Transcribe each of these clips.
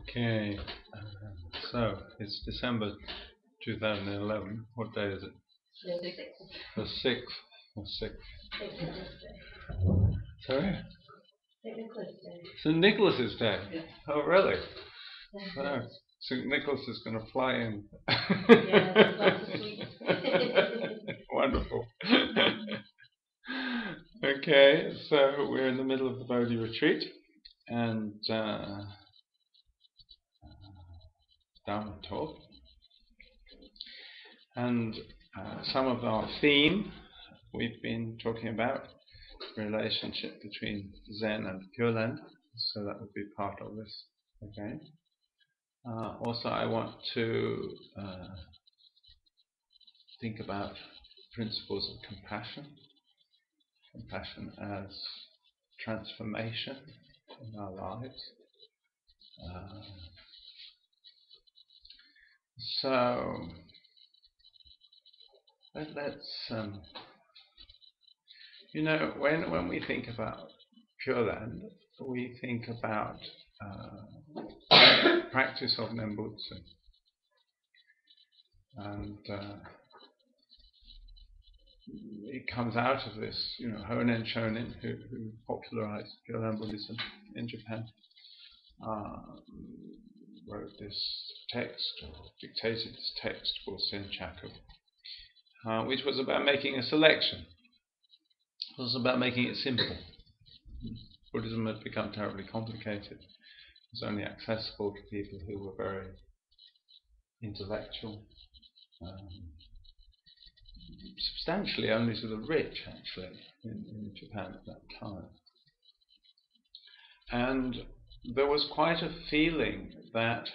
Okay, so it's December 2011. What day is it? The 6th. The 6th. Sorry? St. Nicholas's Day. Yeah. Oh, really? So, St. Nicholas is going to fly in. Wonderful. Okay, so we're in the middle of the Bodhi retreat, and Dharmatalk, and some of our theme we've been talking about relationship between Zen and Pure Land, so that would be part of this. Okay. Also, I want to think about principles of compassion as transformation in our lives. So let's when we think about Pure Land, we think about practice of Nembutsu, and it comes out of this, Honen Shonin, who popularized Pure Land Buddhism in Japan, wrote this text, or dictated this text called Senchaku, which was about making a selection. It was about making it simple. Buddhism had become terribly complicated. It was only accessible to people who were very intellectual, substantially only to the rich, actually, in Japan at that time. And there was quite a feeling that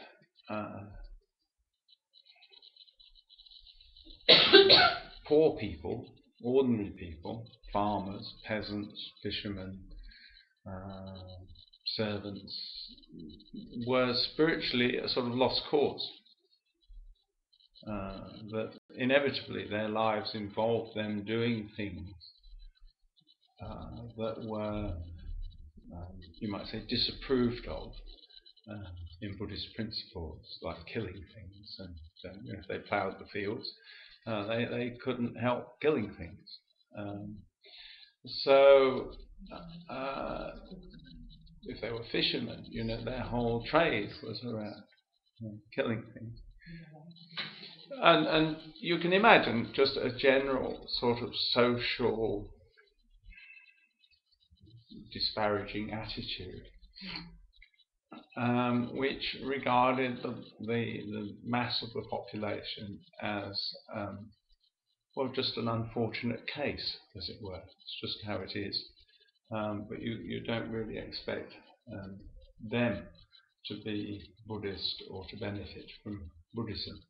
poor people, ordinary people, farmers, peasants, fishermen, servants, were spiritually a sort of lost cause. That inevitably their lives involved them doing things that were, you might say, disapproved of in Buddhist principles, like killing things. And if they ploughed the fields, they couldn't help killing things. So if they were fishermen, their whole trade was around killing things. And you can imagine just a general sort of social disparaging attitude, which regarded the mass of the population as just an unfortunate case, as it were. It's just how it is. But you don't really expect them to be Buddhist or to benefit from Buddhism.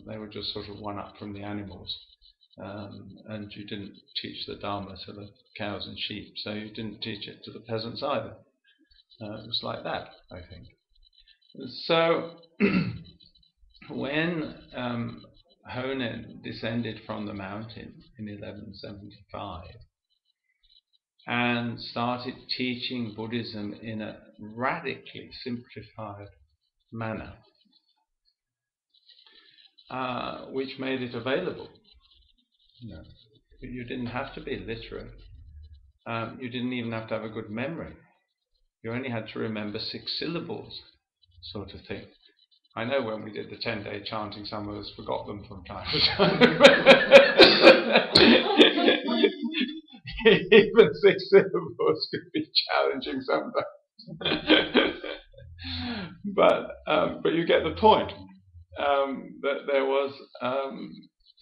They were just sort of one up from the animals. And you didn't teach the Dharma to the cows and sheep, so you didn't teach it to the peasants either. It was like that, I think. So when Honen descended from the mountain in 1175 and started teaching Buddhism in a radically simplified manner, which made it available. You didn't have to be literate. You didn't even have to have a good memory. You only had to remember 6 syllables, sort of thing. I know when we did the 10-day chanting, some of us forgot them from time to time. Even 6 syllables could be challenging sometimes. But you get the point. That there was,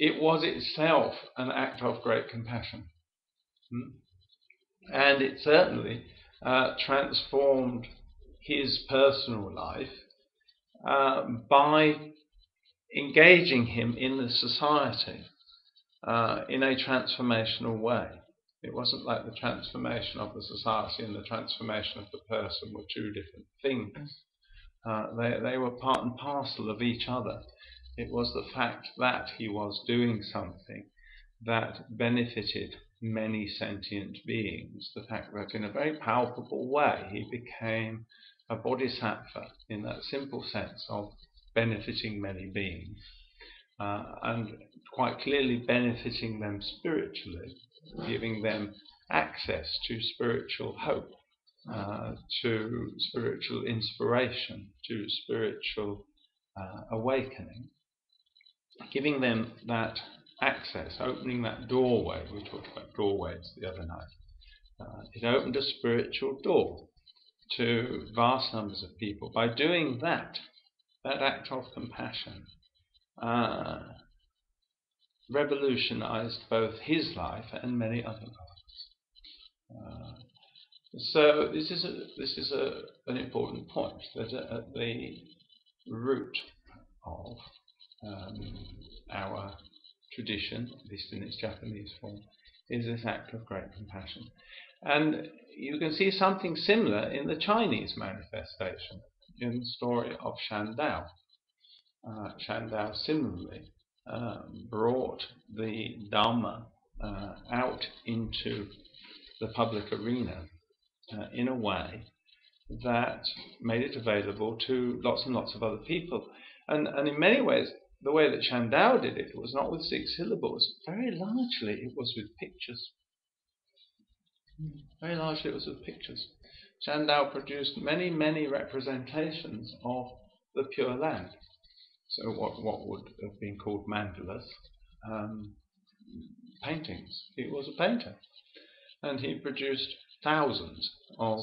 it was itself an act of great compassion. And it certainly transformed his personal life by engaging him in the society in a transformational way. It wasn't like the transformation of the society and the transformation of the person were two different things. They were part and parcel of each other. It was the fact that he was doing something that benefited many sentient beings. The fact that in a very palpable way he became a bodhisattva in that simple sense of benefiting many beings, and quite clearly benefiting them spiritually, giving them access to spiritual hope, to spiritual inspiration, to spiritual awakening, giving them that access, opening that doorway. We talked about doorways the other night. It opened a spiritual door to vast numbers of people. By doing that, that act of compassion revolutionized both his life and many other lives. So this is an important point, that at the root of our tradition, at least in its Japanese form, is this act of great compassion. And you can see something similar in the Chinese manifestation, in the story of Shandao. Shandao similarly brought the Dharma out into the public arena in a way that made it available to lots and lots of other people. And in many ways, the way that Shandao did it was not with 6 syllables. Very largely, it was with pictures. Very largely, it was with pictures. Shandao produced many, many representations of the Pure Land. So what would have been called mandalas, paintings. He was a painter, and he produced thousands of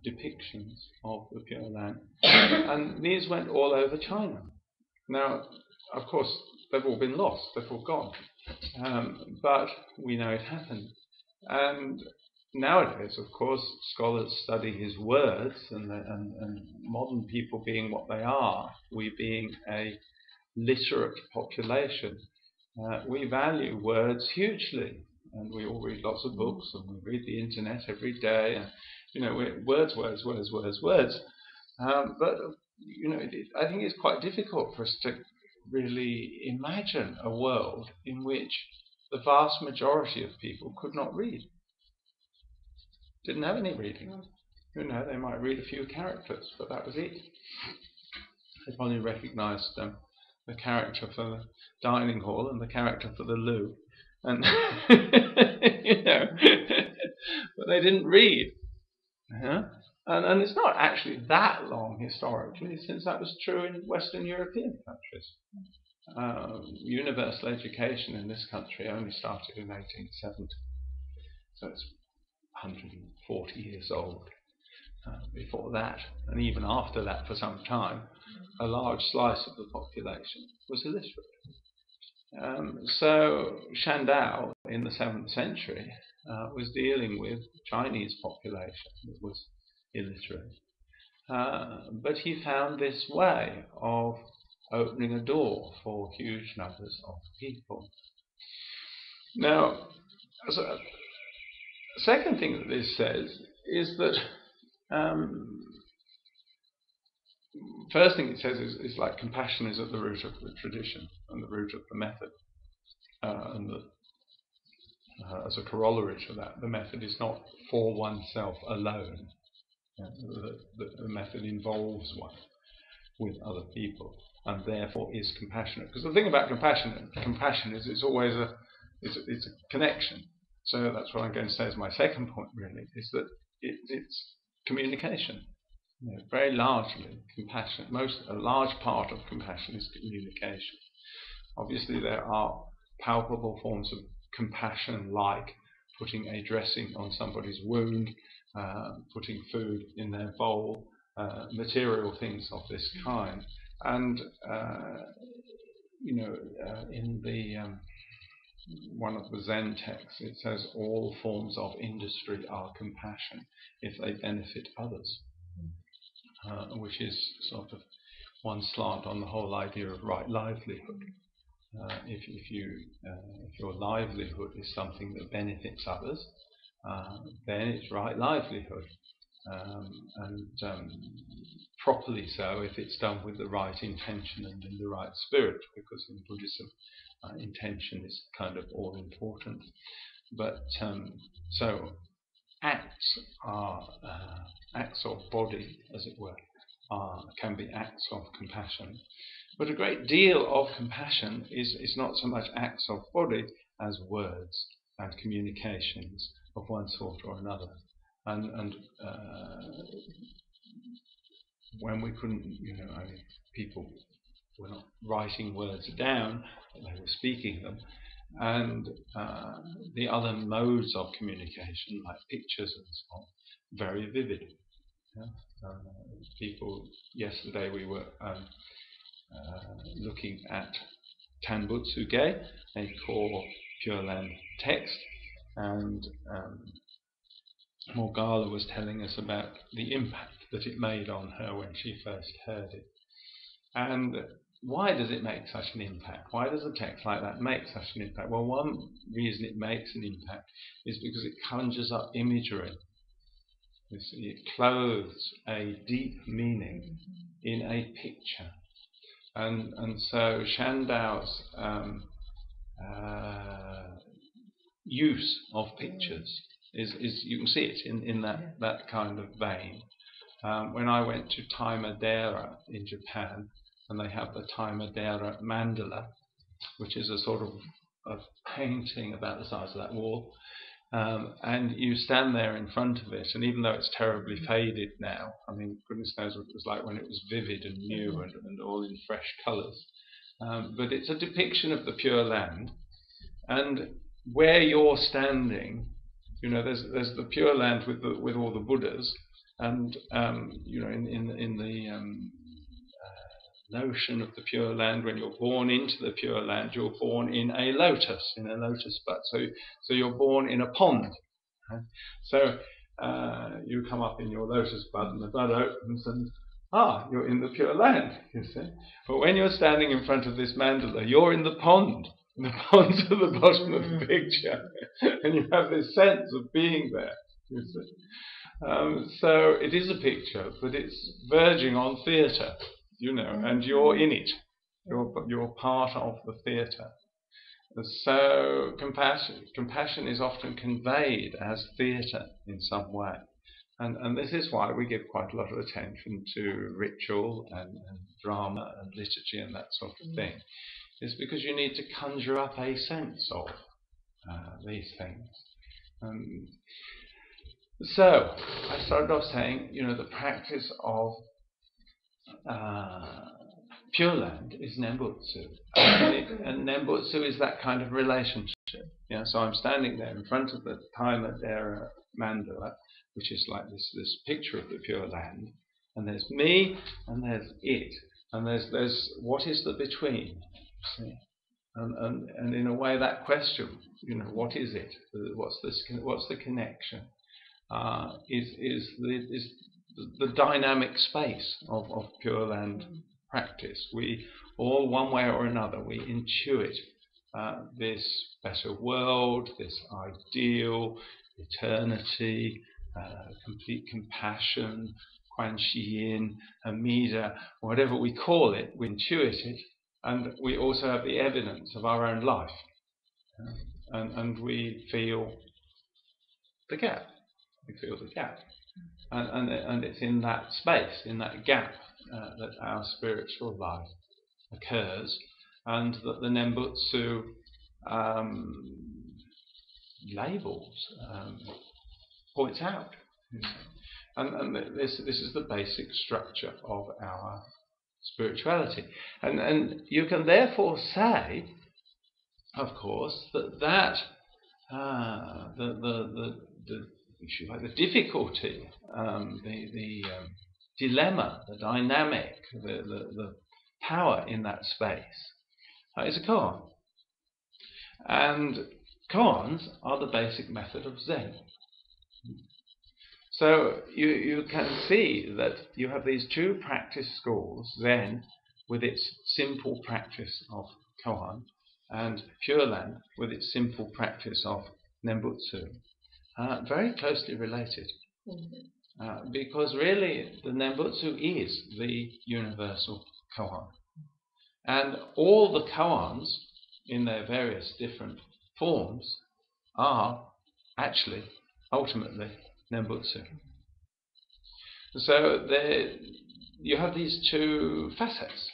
depictions of the Pure Land, and these went all over China. Now, of course, they've all been lost, they've all gone, but we know it happened. And nowadays, of course, scholars study his words, and modern people being what they are, we being a literate population, we value words hugely, and we all read lots of books, and we read the internet every day, and words. But I think it's quite difficult for us to really imagine a world in which the vast majority of people could not read, didn't have any reading. They might read a few characters, but that was it. They probably recognised the character for the dining hall and the character for the loo, and but they didn't read. And it's not actually that long historically since that was true in Western European countries. Universal education in this country only started in 1870, so it's 140 years old. Before that, and even after that for some time, a large slice of the population was illiterate. So Shandao in the 7th century was dealing with Chinese population that was illiterate. But he found this way of opening a door for huge numbers of people. Now, the second thing that this says is that first thing it says is like compassion is at the root of the tradition and the root of the method, and that as a corollary to that, the method is not for oneself alone. The method involves one with other people, and therefore is compassionate. Because the thing about compassion is it's always it's a connection. So that's what I'm going to say as my second point. Really, is that it's communication. Very largely, compassion. A large part of compassion is communication. Obviously, there are palpable forms of compassion, like putting a dressing on somebody's wound, putting food in their bowl, material things of this kind. And in the one of the Zen texts, it says all forms of industry are compassion if they benefit others, which is sort of one slant on the whole idea of right livelihood. If your livelihood is something that benefits others, then it's right livelihood. and properly so if it's done with the right intention and in the right spirit, because in Buddhism intention is kind of all important. But so acts are acts of body, as it were, can be acts of compassion. But a great deal of compassion is not so much acts of body as words and communications of one sort or another. And when we couldn't, I mean, people were not writing words down, but they were speaking them. And the other modes of communication, like pictures and so on, very vivid. Yeah? People, yesterday we were looking at Tanbutsuge, a core Pure Land text, and Morgala was telling us about the impact that it made on her when she first heard it. And why does it make such an impact? Why does a text like that make such an impact? Well, one reason it makes an impact is because it conjures up imagery. You see, it clothes a deep meaning in a picture. And so Shandao's use of pictures is you can see it in that kind of vein. When I went to Tai Madeira in Japan, and they have the Tai Madeira mandala, which is a sort of painting about the size of that wall, and you stand there in front of it, and even though it's terribly faded now, I mean, goodness knows what it was like when it was vivid and new and all in fresh colours, but it's a depiction of the Pure Land, and where you're standing, there's the Pure Land with all the Buddhas, and in the notion of the Pure Land, when you're born into the Pure Land, you're born in a lotus bud. So you're born in a pond. Right? So you come up in your lotus bud, and the bud opens, and you're in the Pure Land. You see. But when you're standing in front of this mandala, you're in the pond. The pond's at the bottom of the picture, and you have this sense of being there. You see. So it is a picture, but it's verging on theatre. And you're in it. You're part of the theatre. So compassion is often conveyed as theatre in some way. And this is why we give quite a lot of attention to ritual and drama and liturgy and that sort of thing. It's because you need to conjure up a sense of these things. So I started off saying, the practice of Pure Land is Nembutsu, and Nembutsu is that kind of relationship. So I'm standing there in front of the Tai Madeira mandala, which is like this picture of the Pure Land, and there's me, and there's it, and there's what is the between. See? And in a way, that question, what is it? What's the connection? Is the dynamic space of Pure Land practice. We all, one way or another, we intuit this better world, this ideal, eternity, complete compassion, Quan-Shi-Yin, Amida, whatever we call it, we intuit it, and we also have the evidence of our own life. And we feel the gap. And it's in that space, in that gap, that our spiritual life occurs, and that the Nembutsu labels, points out. And this is the basic structure of our spirituality. And you can therefore say, of course, that the difficulty, the dilemma, the dynamic, the power in that space is a koan. And koans are the basic method of Zen. So you can see that you have these two practice schools, Zen with its simple practice of koan, and Pure Land with its simple practice of Nembutsu. Very closely related. because really the Nembutsu is the universal koan. And all the koans, in their various different forms, are actually, ultimately, Nembutsu. So you have these two facets.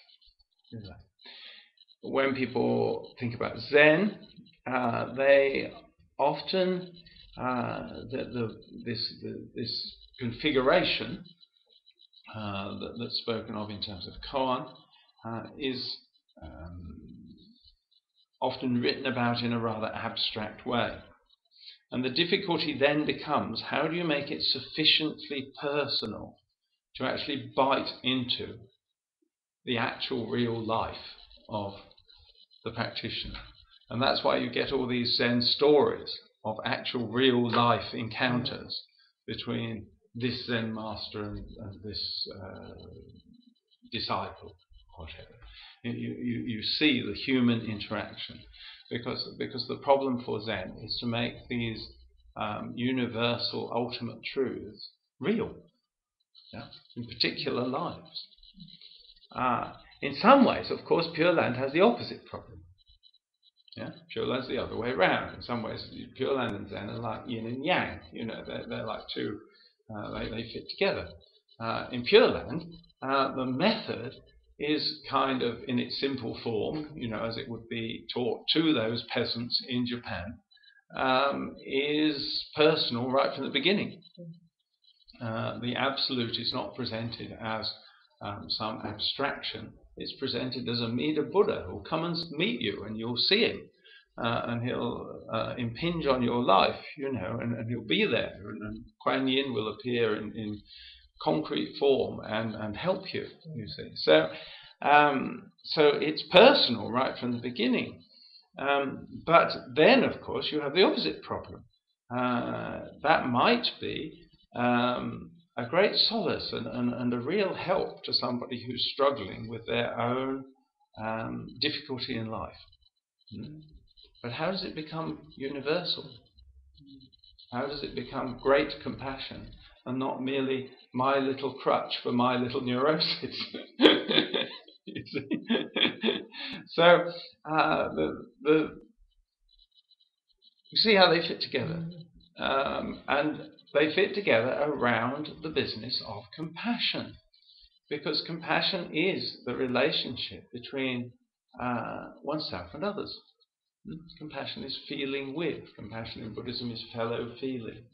When people think about Zen, they often this configuration that's spoken of in terms of koan is often written about in a rather abstract way. And the difficulty then becomes, how do you make it sufficiently personal to actually bite into the actual real life of the practitioner? And that's why you get all these Zen stories of actual real life encounters between this Zen master and this disciple, whatever. You see the human interaction, because the problem for Zen is to make these universal ultimate truths real, in particular lives. In some ways, of course, Pure Land has the opposite problem. Pure Land's the other way around. In some ways, Pure Land and Zen are like yin and yang. They're like two. They fit together. In Pure Land, the method is kind of in its simple form, as it would be taught to those peasants in Japan, is personal right from the beginning. The absolute is not presented as some abstraction. It's presented as a Mida Buddha who'll come and meet you, and you'll see him, and he'll impinge on your life, and he'll be there, and Kuan Yin will appear in concrete form and help you. You see, so it's personal right from the beginning. But then, of course, you have the opposite problem. That might be a great solace and a real help to somebody who's struggling with their own difficulty in life. But how does it become universal? How does it become great compassion and not merely my little crutch for my little neurosis? You see? So you see how they fit together. And they fit together around the business of compassion, because compassion is the relationship between oneself and others. Compassion is feeling with. Compassion in Buddhism is fellow feeling.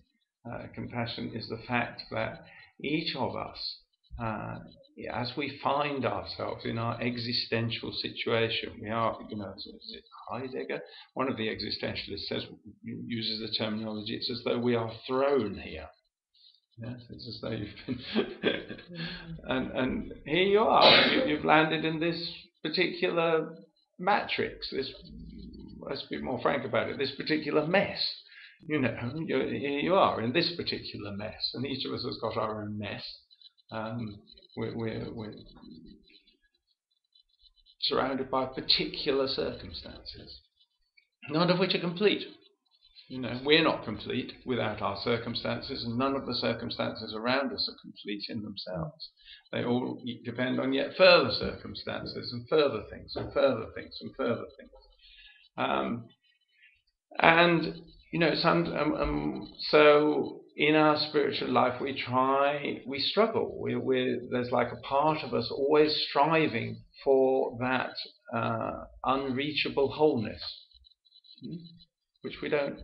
Compassion is the fact that each of us, as we find ourselves in our existential situation, we are, is it Heidegger? One of the existentialists uses the terminology, it's as though we are thrown here. Yes, it's as though you've been and here you are. You've landed in this particular matrix. Let's be more frank about it. This particular mess. Here you are in this particular mess, and each of us has got our own mess. We're surrounded by particular circumstances, none of which are complete. We're not complete without our circumstances, and none of the circumstances around us are complete in themselves. They all depend on yet further circumstances and further things and further things and further things. So in our spiritual life, we struggle. There's like a part of us always striving for that unreachable wholeness, which we don't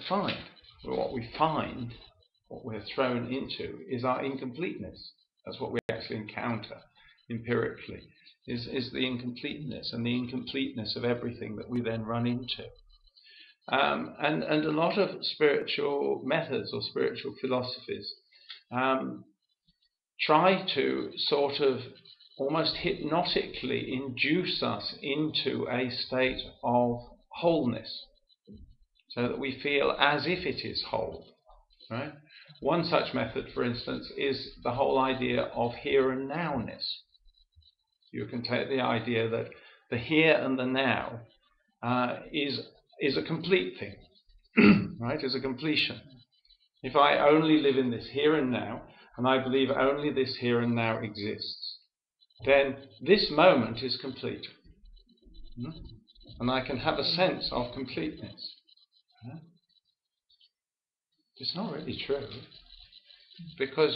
find. What we find, what we're thrown into, is our incompleteness. That's what we actually encounter empirically, is the incompleteness and the incompleteness of everything that we then run into. And a lot of spiritual methods or spiritual philosophies try to sort of almost hypnotically induce us into a state of wholeness, so that we feel as if it is whole. Right? One such method, for instance, is the whole idea of here and nowness. You can take the idea that the here and the now is a complete thing, right? Is a completion. If I only live in this here and now, and I believe only this here and now exists, then this moment is complete. And I can have a sense of completeness. It's not really true, because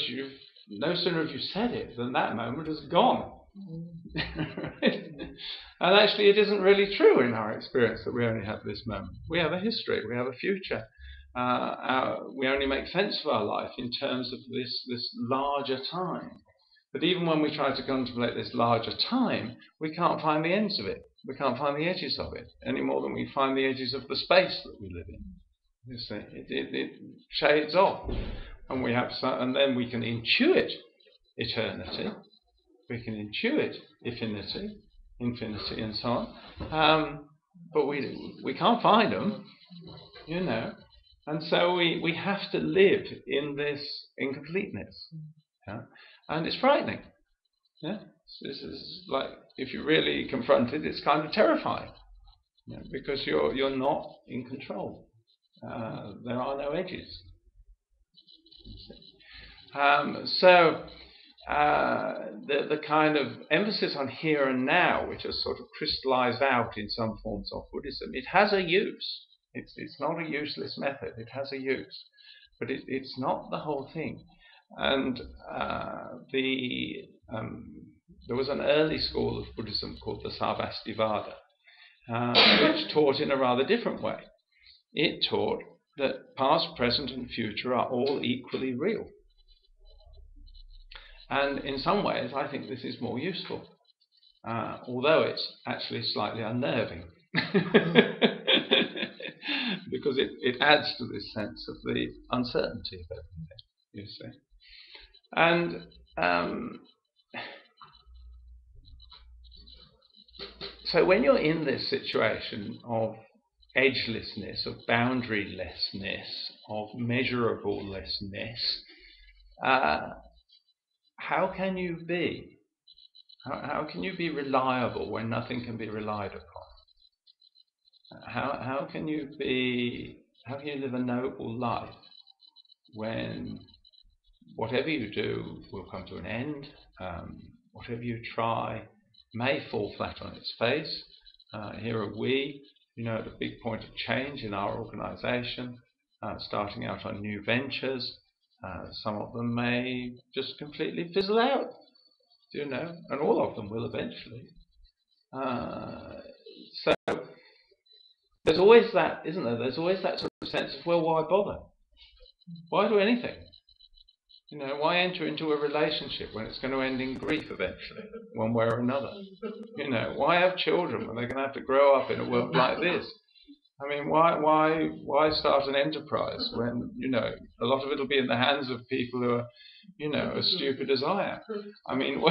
no sooner have you said it than that moment has gone. And actually it isn't really true in our experience that we only have this moment. We have a history, we have a future. We only make sense of our life in terms of this larger time. But even when we try to contemplate this larger time, we can't find the ends of it. We can't find the edges of it any more than we find the edges of the space that we live in. You see, it shades off, and and then we can intuit eternity. We can intuit infinity, and so on. But we can't find them, and so we have to live in this incompleteness, and it's frightening. This is like, if you really confront it, it's kind of terrifying, because you're not in control. There are no edges. So the kind of emphasis on here and now, which has sort of crystallized out in some forms of Buddhism, it has a use. It's not a useless method. It has a use, but it's not the whole thing. And there was an early school of Buddhism called the Sarvastivada, which taught in a rather different way. It taught that past, present, and future are all equally real. And in some ways, I think this is more useful, although it's actually slightly unnerving, because it adds to this sense of the uncertainty of everything, you see. And so when you're in this situation of edgelessness, of boundarylessness, of measurablelessness, how can you be? How can you be reliable when nothing can be relied upon? How can you live a noble life when whatever you do will come to an end? Whatever you try may fall flat on its face. Here are we, at a big point of change in our organisation, starting out on new ventures. Some of them may just completely fizzle out, and all of them will eventually. So there's always that, isn't there? There's always that sort of sense of, well, why bother? Why do anything? Why enter into a relationship when it's going to end in grief eventually, one way or another? Why have children when they're going to have to grow up in a world like this? I mean, why start an enterprise when, a lot of it will be in the hands of people who are, as stupid as I am. I mean,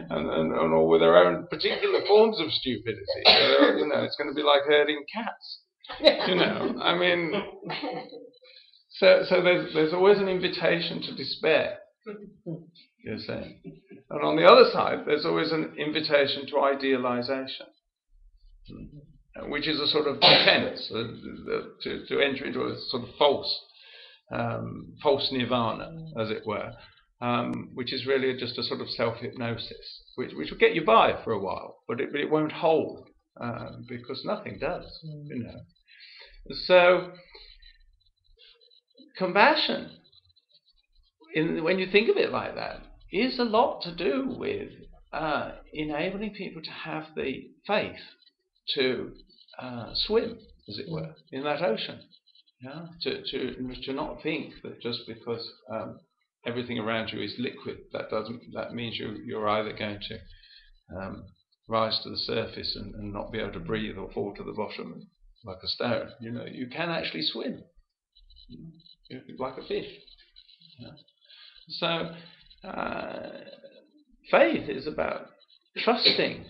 and all with their own particular forms of stupidity. It's going to be like herding cats. I mean, so there's always an invitation to despair, you see. And on the other side, there's always an invitation to idealization, which is a sort of defense to enter into a sort of false nirvana, as it were, which is really just a sort of self-hypnosis, which will get you by for a while, but it won't hold, because nothing does, So compassion, when you think of it like that, is a lot to do with enabling people to have the faith to swim, as it were, in that ocean. To not think that just because everything around you is liquid, that means you're either going to rise to the surface and not be able to breathe, or fall to the bottom like a stone. You can actually swim, like a fish. So faith is about trusting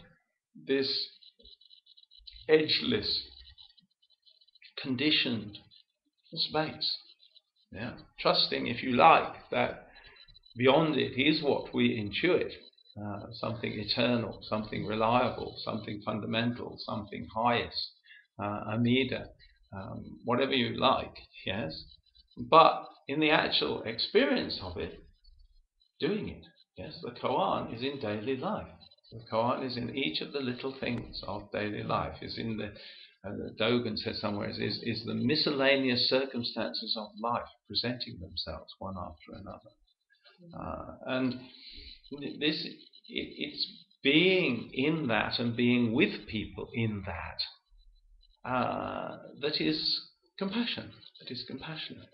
this edgeless, conditioned space. Trusting, if you like, that beyond it is what we intuit, something eternal, something reliable, something fundamental, something highest, Amida, whatever you like, yes? But in the actual experience of it, doing it, yes, the koan is in daily life. The koan is in each of the little things of daily life. Is in the Dogen says somewhere is the miscellaneous circumstances of life presenting themselves one after another, and this it's being in that and being with people in that that is compassion. That is compassionate.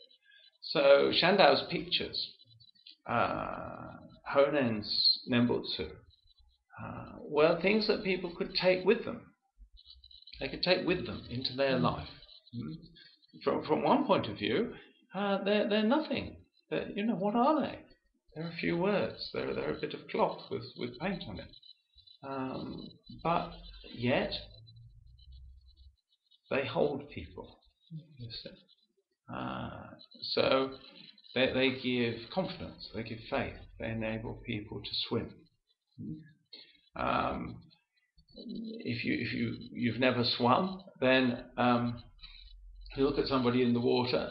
So Shandao's pictures, Honen's Nembutsu, were things that people could take with them. They could take with them into their life. From one point of view, they're nothing. What are they? They're a few words. They're a bit of cloth with paint on it. But yet, they hold people. You see. So they give confidence, they give faith, they enable people to swim. If you've never swum, then if you look at somebody in the water,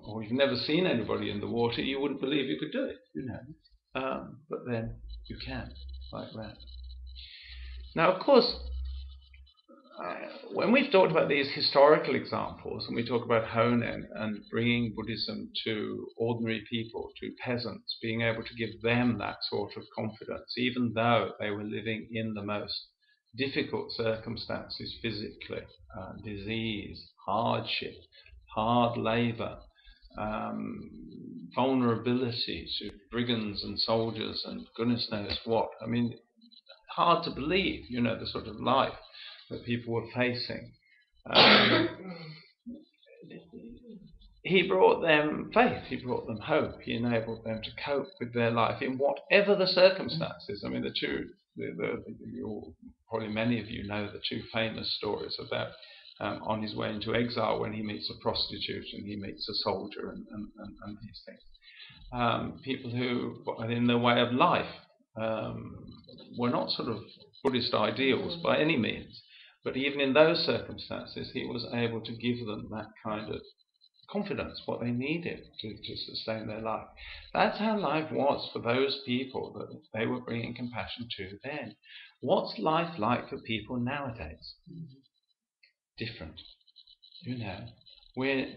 or you've never seen anybody in the water, you wouldn't believe you could do it, but then you can, like that. Now, of course, when we've talked about these historical examples, and we talk about Honen and bringing Buddhism to ordinary people, to peasants, being able to give them that sort of confidence, even though they were living in the most difficult circumstances physically, disease, hardship, hard labour, vulnerability to brigands and soldiers and goodness knows what. I mean, hard to believe, the sort of life that people were facing. He brought them faith, he brought them hope, he enabled them to cope with their life in whatever the circumstances. I mean, probably many of you know the two famous stories about on his way into exile when he meets a prostitute and he meets a soldier and these things. People who, in their way of life, were not sort of Buddhist ideals by any means. But even in those circumstances, he was able to give them that kind of confidence, what they needed to sustain their life. That's how life was for those people that they were bringing compassion to then. What's life like for people nowadays? Different.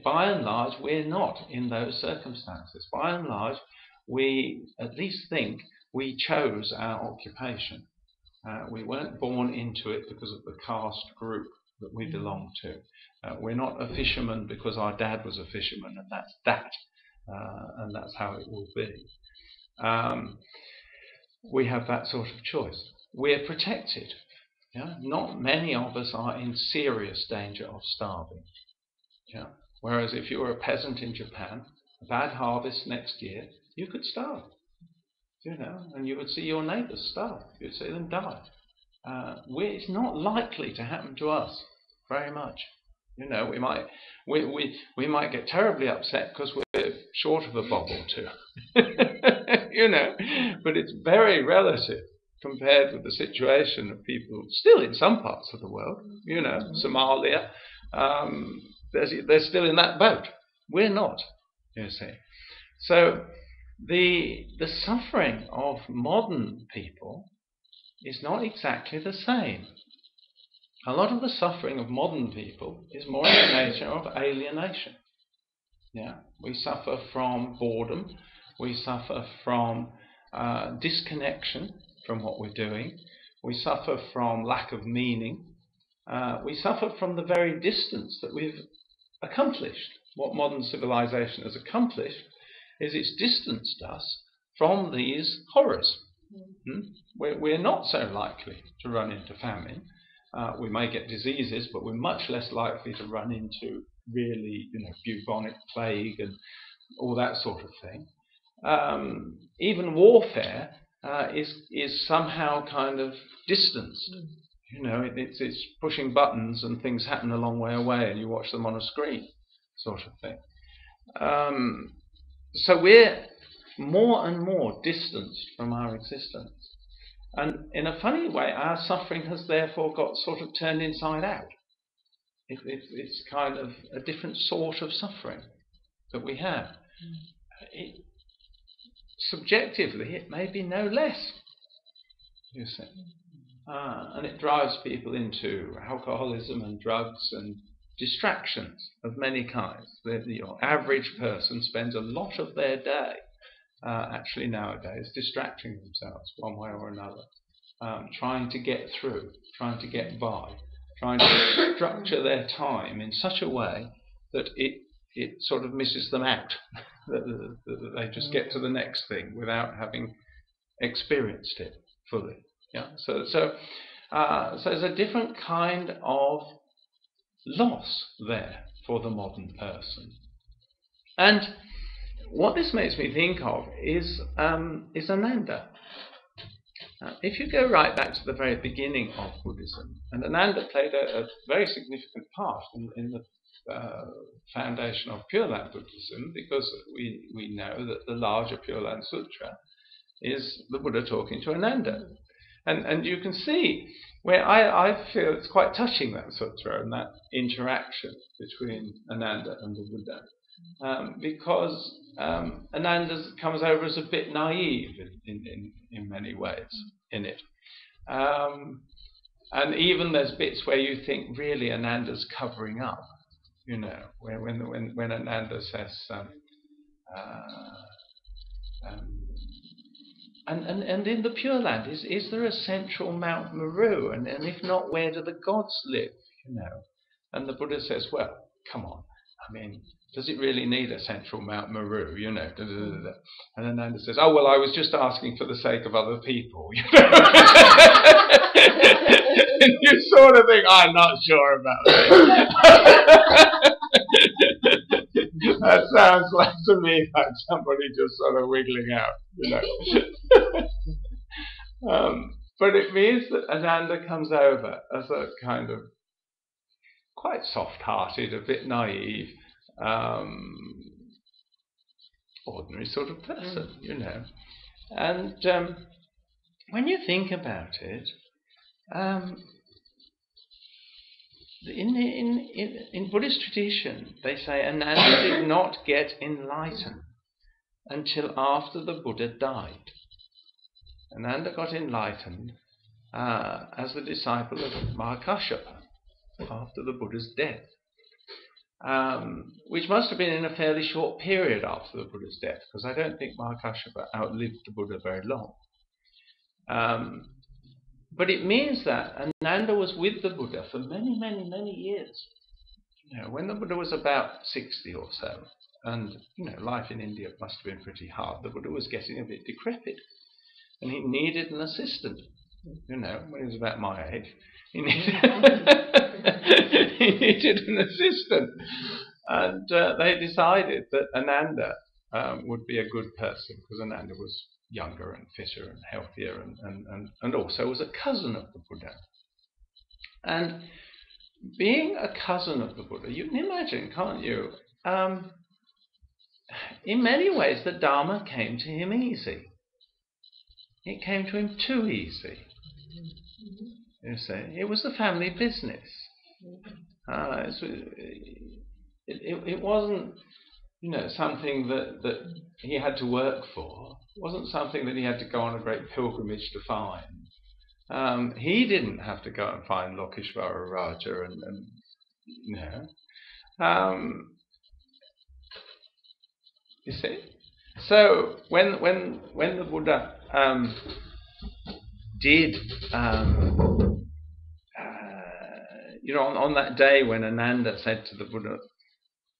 By and large, we're not in those circumstances. By and large, we at least think we chose our occupation. We weren't born into it because of the caste group that we belong to. We're not a fisherman because our dad was a fisherman, and that's that. And that's how it will be. We have that sort of choice. We're protected. Not many of us are in serious danger of starving. Whereas if you were a peasant in Japan, a bad harvest next year, you could starve. And you would see your neighbours starve. You'd see them die. It's not likely to happen to us very much. We might get terribly upset because we're short of a bob or two. But it's very relative compared with the situation of people still in some parts of the world. Somalia, they're still in that boat. We're not. You see, so. The suffering of modern people is not exactly the same. A lot of the suffering of modern people is more in the nature of alienation. We suffer from boredom. We suffer from disconnection from what we're doing. We suffer from lack of meaning. We suffer from the very distance that we've accomplished. What modern civilization has accomplished is it's distanced us from these horrors. We're not so likely to run into famine. We may get diseases, but we're much less likely to run into really, bubonic plague and all that sort of thing. Even warfare is somehow kind of distanced. It's pushing buttons and things happen a long way away and you watch them on a screen, sort of thing. So we're more and more distanced from our existence. And in a funny way, our suffering has therefore got sort of turned inside out. It's kind of a different sort of suffering. that we have. Subjectively, it may be no less, you see. And it drives people into alcoholism and drugs and distractions of many kinds. Your average person spends a lot of their day, actually nowadays, distracting themselves one way or another, trying to get through, trying to get by, trying to structure their time in such a way that it sort of misses them out, that they just get to the next thing without having experienced it fully. Yeah. So there's a different kind of loss there for the modern person. And what this makes me think of is Ananda. If you go right back to the very beginning of Buddhism, and Ananda played a very significant part in the foundation of Pure Land Buddhism, because we know that the larger Pure Land Sutra is the Buddha talking to Ananda. And you can see where I feel it's quite touching, that sutra and that interaction between Ananda and the Buddha, because Ananda comes over as a bit naive in many ways in it. And even there's bits where you think really Ananda's covering up, you know, when Ananda says, and in the Pure Land, is there a central Mount Meru? And if not, where do the gods live? You know, and the Buddha says, well, come on, I mean, does it really need a central Mount Meru? You know, and Ananda says, oh well, I was just asking for the sake of other people. You know? And you sort of think, I'm not sure about that. That sounds like to me like somebody just sort of wiggling out, you know. But it means that Ananda comes over as a kind of quite soft-hearted, a bit naive, ordinary sort of person, you know. And when you think about it, in Buddhist tradition, they say Ananda did not get enlightened until after the Buddha died. Ananda got enlightened as the disciple of Mahakāshyapa after the Buddha's death, which must have been in a fairly short period after the Buddha's death, because I don't think Mahakāshyapa outlived the Buddha very long. But it means that Ananda was with the Buddha for many, many, many years. You know, when the Buddha was about 60 or so, and you know, life in India must have been pretty hard, the Buddha was getting a bit decrepit, and he needed an assistant. You know, when he was about my age, he needed, he needed an assistant, and they decided that Ananda would be a good person, because Ananda was younger and fitter and healthier, and also was a cousin of the Buddha. And being a cousin of the Buddha, you can imagine, can't you? In many ways, the Dharma came to him easy. It came to him too easy. You see, it was the family business. It wasn't, you know, something that he had to work for. It wasn't something that he had to go on a great pilgrimage to find. He didn't have to go and find Lokeshvara Raja and you know. You see? So when the Buddha did, you know, on that day when Ananda said to the Buddha,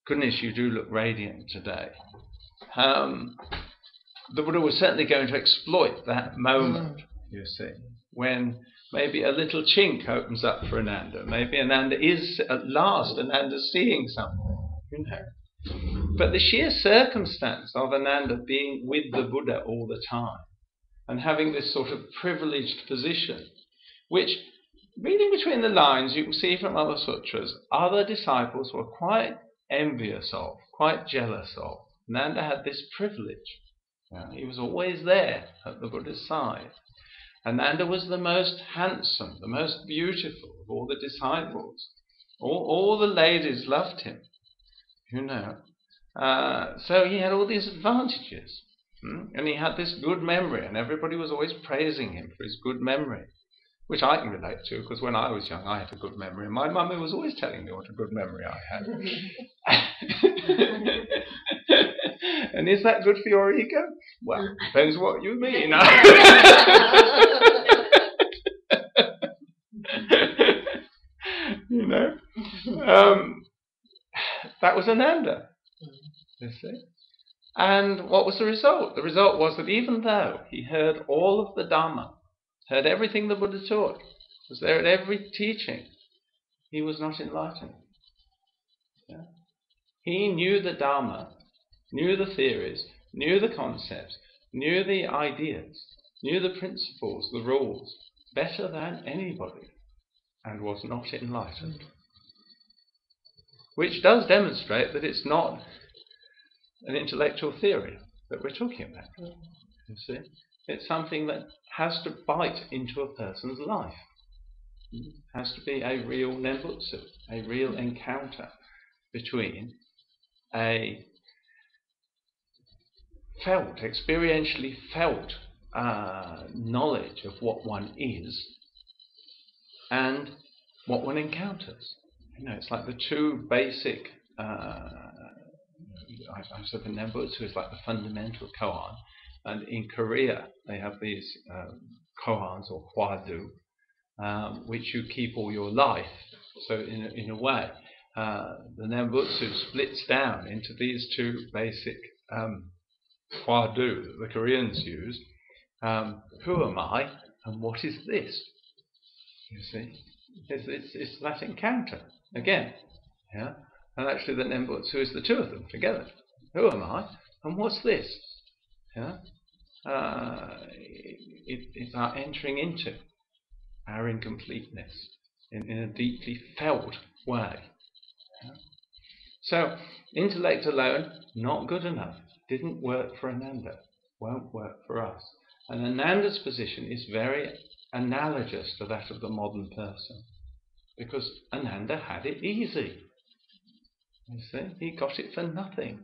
goodness, you do look radiant today, the Buddha was certainly going to exploit that moment, you see, when maybe a little chink opens up for Ananda. Maybe Ananda is, at last, Ananda seeing something, you know. But the sheer circumstance of Ananda being with the Buddha all the time and having this sort of privileged position, which, reading between the lines, you can see from other sutras, other disciples were quite envious of, quite jealous of. Ananda had this privilege. He was always there at the Buddha's side. Ananda was the most handsome, the most beautiful of all the disciples. All the ladies loved him, you know. So he had all these advantages. And he had this good memory, and everybody was always praising him for his good memory, which I can relate to, because when I was young I had a good memory, and my mummy was always telling me what a good memory I had. And is that good for your ego? Well, depends what you mean. You know, that was Ananda, you see. And what was the result? The result was that even though he heard all of the Dhamma, heard everything the Buddha taught, was there at every teaching, he was not enlightened. Yeah? He knew the Dhamma, knew the theories, knew the concepts, knew the ideas, knew the principles, the rules, better than anybody, and was not enlightened. Which does demonstrate that it's not an intellectual theory that we're talking about. You see? It's something that has to bite into a person's life. It has to be a real nembutsu, a real encounter between a experientially felt knowledge of what one is and what one encounters. You know, it's like the two basic. I said the nembutsu is like the fundamental koan, and in Korea they have these koans or hwadu, which you keep all your life. So in a way, the nembutsu splits down into these two basic hwadu that the Koreans use. Who am I, and what is this? You see, it's that encounter again. Yeah, and actually the nembutsu is the two of them together. Who am I, and what's this? Yeah, it's our entering into our incompleteness in a deeply felt way. Yeah? So intellect alone, not good enough. Didn't work for Ananda. Won't work for us. And Ananda's position is very analogous to that of the modern person, because Ananda had it easy. You see, he got it for nothing.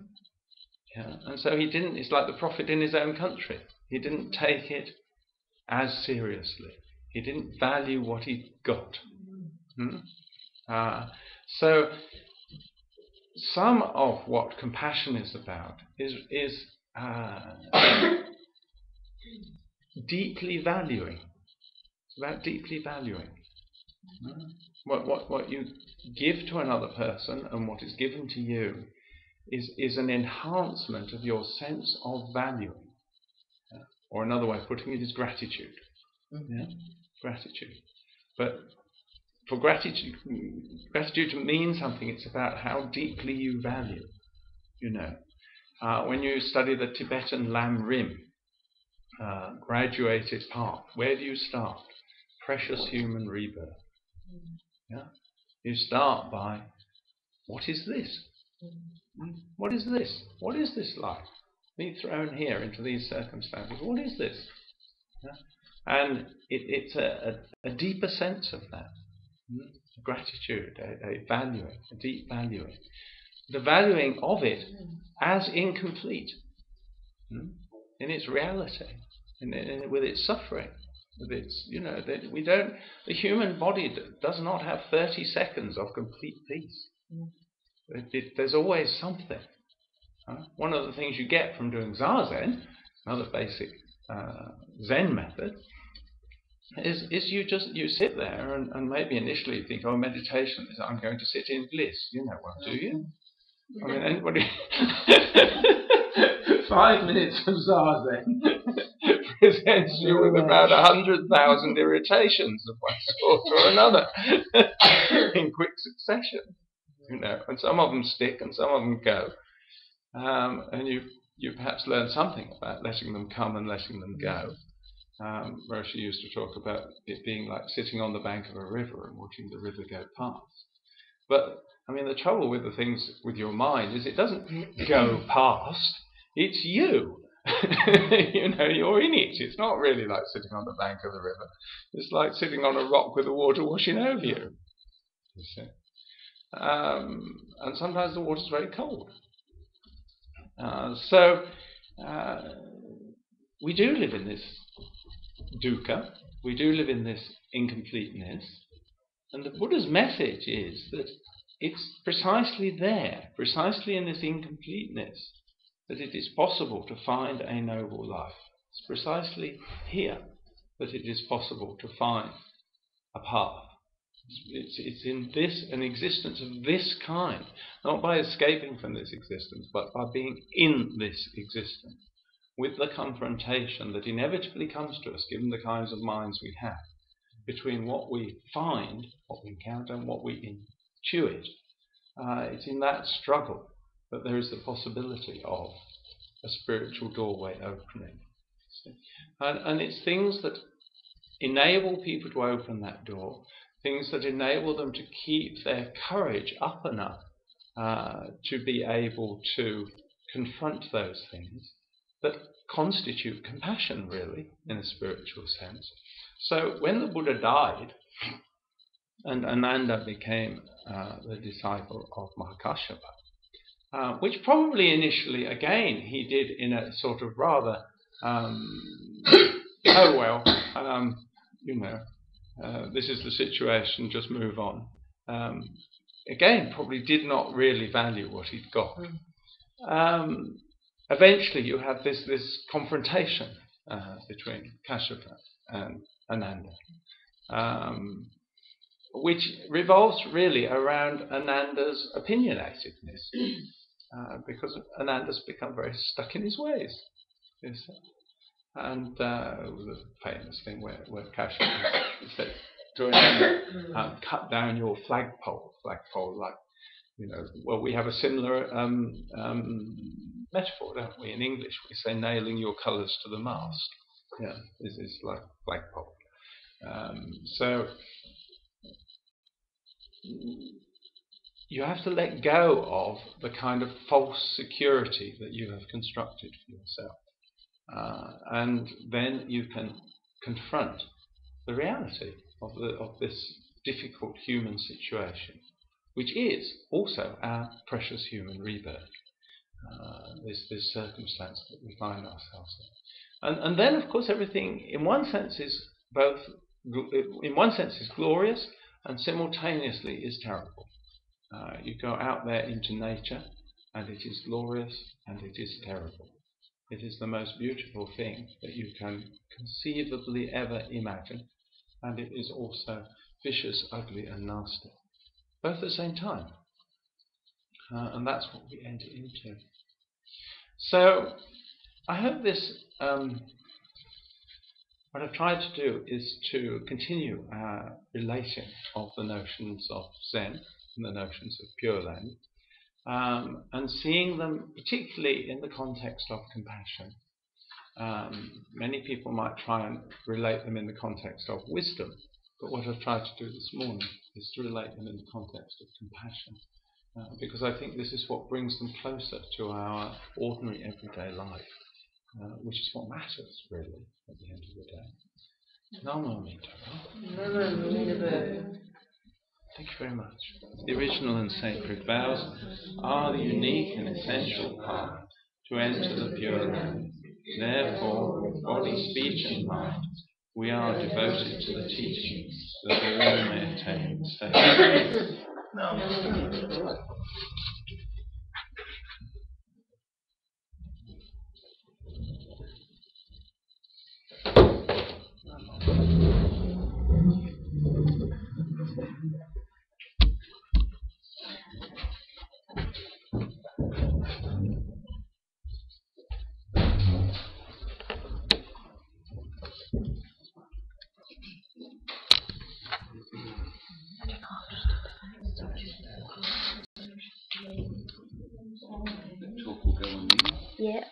Yeah? And so he didn't. It's like the prophet in his own country. He didn't take it as seriously. He didn't value what he got. So some of what compassion is about is deeply valuing. It's about deeply valuing. What you give to another person and what is given to you is an enhancement of your sense of valuing. Or another way of putting it is gratitude. Yeah? Gratitude. But for gratitude to mean something, it's about how deeply you value. You know, when you study the Tibetan Lam Rim graduated path, where do you start? Precious human rebirth. Yeah? You start by, what is this? What is this? What is this life? Being thrown here into these circumstances. What is this? Yeah? And it's a deeper sense of that. Gratitude, a valuing, a deep valuing. The valuing of it as incomplete in its reality, with its suffering, with its, you know, the human body does not have 30 seconds of complete peace. There's always something. One of the things you get from doing Zazen, another basic Zen method, is you sit there and maybe initially you think, oh, meditation is I'm going to sit in bliss. You know what, do you? I mean, anybody 5 minutes of Zazen presents you with about 100,000 irritations of one sort or another in quick succession. You know, and some of them stick and some of them go. And you perhaps learn something about letting them come and letting them go. Roshi used to talk about it being like sitting on the bank of a river and watching the river go past. But, I mean, the trouble with the things with your mind is it doesn't go past, it's you. You know, you're in it. It's not really like sitting on the bank of the river. It's like sitting on a rock with the water washing over you. You see? And sometimes the water's very cold. So we do live in this dukkha, we do live in this incompleteness, and the Buddha's message is that it's precisely there, precisely in this incompleteness, that it is possible to find a noble life. It's precisely here that it is possible to find a path. It's in this, an existence of this kind, not by escaping from this existence, but by being in this existence, with the confrontation that inevitably comes to us, given the kinds of minds we have, between what we find, what we encounter, and what we intuit. It's in that struggle that there is the possibility of a spiritual doorway opening. And it's things that enable people to open that door, things that enable them to keep their courage up enough to be able to confront those things, that constitute compassion, really, in a spiritual sense. So when the Buddha died, and Ananda became the disciple of Mahakāshyapa, which probably initially, again, he did in a sort of rather, this is the situation, just move on. Again, probably did not really value what he'd got. Eventually you have this confrontation between Kāshyapa and Ananda, which revolves really around Ananda's opinionatedness, because Ananda's become very stuck in his ways. Yes. And the famous thing where Kāshyapa said to Ananda, cut down your flagpole, like, well, we have a similar metaphor, don't we? In English, we say nailing your colours to the mast. Yeah, this is like flagpole. So you have to let go of the kind of false security that you have constructed for yourself, and then you can confront the reality of this difficult human situation, which is also our precious human rebirth, this circumstance that we find ourselves in. And then, of course, everything, in one sense, is glorious, and simultaneously is terrible. You go out there into nature, and it is glorious, and it is terrible. It is the most beautiful thing that you can conceivably ever imagine, and it is also vicious, ugly, and nasty, both at the same time. And that's what we enter into. So I hope this, what I've tried to do is to continue our relating of the notions of Zen and the notions of Pure Land, and seeing them particularly in the context of compassion. Many people might try and relate them in the context of wisdom, but what I've tried to do this morning is to relate them in the context of compassion, because I think this is what brings them closer to our ordinary everyday life, which is what matters really at the end of the day. Thank you very much. The original and sacred vows are the unique and essential path to enter the Pure Land. Therefore, with body, speech, and mind, we are devoted to the teachings that all may attain safety. Yeah.